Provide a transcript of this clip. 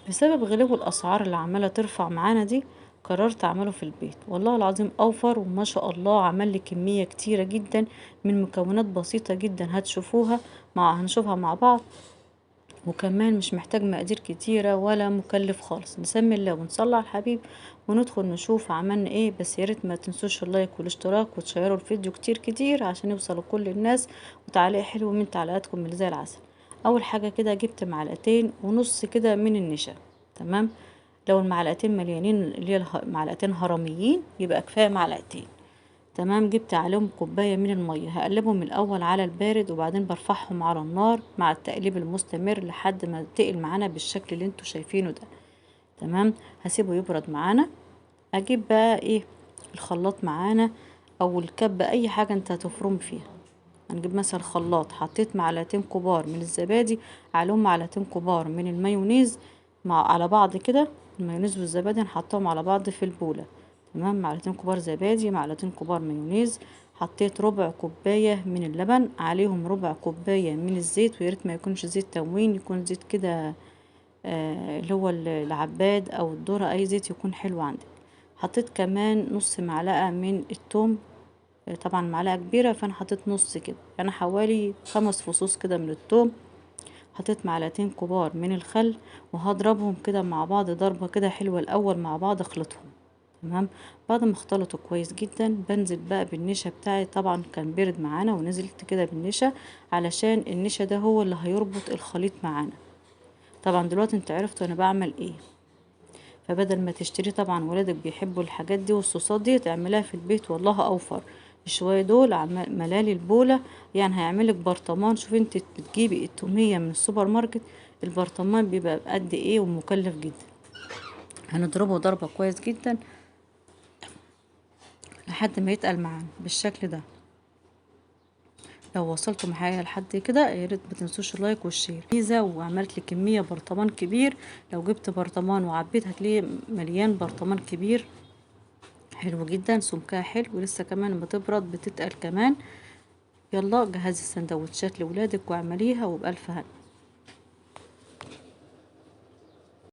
بسبب غلو الأسعار اللي عمالة ترفع معانا دي، قررت أعمله في البيت، والله العظيم أوفر وما شاء الله عمل لي كمية كتيرة جدا من مكونات بسيطة جدا هنشوفها مع بعض. وكمان مش محتاج مقادير كتيرة ولا مكلف خالص، نسمي الله ونصلي على الحبيب وندخل نشوف عملنا ايه. بس ياريت ما تنسوش اللايك والاشتراك وتشيروا الفيديو كتير كتير عشان يوصل لكل الناس، وتعليق حلو من تعليقاتكم اللي زي العسل. اول حاجة كده جبت معلقتين ونص كده من النشا. تمام. لو المعلقتين مليانين اللي هي معلقتين هرميين يبقى كفاية معلقتين. تمام. جبت عليهم كوباية من المية، هقلبهم الأول على البارد وبعدين برفعهم على النار مع التقليب المستمر لحد ما تقل معانا بالشكل اللي انتوا شايفينه ده. تمام. هسيبه يبرد معانا. اجيب بقى ايه الخلاط معانا او الكب، اي حاجة انت هتفرم فيها. هنجيب مثلا خلاط، حطيت معلقتين كبار من الزبادي عليهم معلقتين كبار من المايونيز على بعض كده. المايونيز والزبادي هنحطهم على بعض في البولة. تمام. معلقتين كبار زبادي، معلقتين كبار مايونيز. حطيت ربع كوباية من اللبن عليهم ربع كوباية من الزيت، وياريت ما يكونش زيت تموين، يكون زيت كده اللي هو العباد او الذرة، اي زيت يكون حلو عندك. حطيت كمان نص معلقة من التوم. طبعا معلقة كبيرة فانا حطيت نص كده، يعني حوالي 5 فصوص كده من الثوم. حطيت معلقتين كبار من الخل، وهضربهم كده مع بعض ضربة كده حلوة الأول مع بعض، اخلطهم. تمام. بعد ما اختلطوا كويس جدا بنزل بقى بالنشا بتاعي، طبعا كان بارد معانا ونزلت كده بالنشا علشان النشا ده هو اللي هيربط الخليط معانا. طبعا دلوقتي انت عرفتوا انا بعمل ايه. فبدل ما تشتري، طبعا ولادك بيحبوا الحاجات دي والصوصات دي، تعملها في البيت والله اوفر. شوية دول ملالي البولة، يعني هيعملك برطمان. شوف انت بتجيبي التومية من السوبر ماركت، البرطمان بيبقى بقد ايه ومكلف جدا. هنضربه ضربة كويس جدا لحد ما يتقل معانا بالشكل ده. لو وصلتوا معايا لحد كده يا ريت ما تنسوش اللايك والشير. ميزه وعملت لي كميه برطمان كبير، لو جبت برطمان وعبيت هتلاقيه مليان برطمان كبير. حلو جدا، سمكها حلو ولسه كمان لما تبرد بتتقل كمان. يلا جهزي السندوتشات لولادك واعمليها وبألف هنا.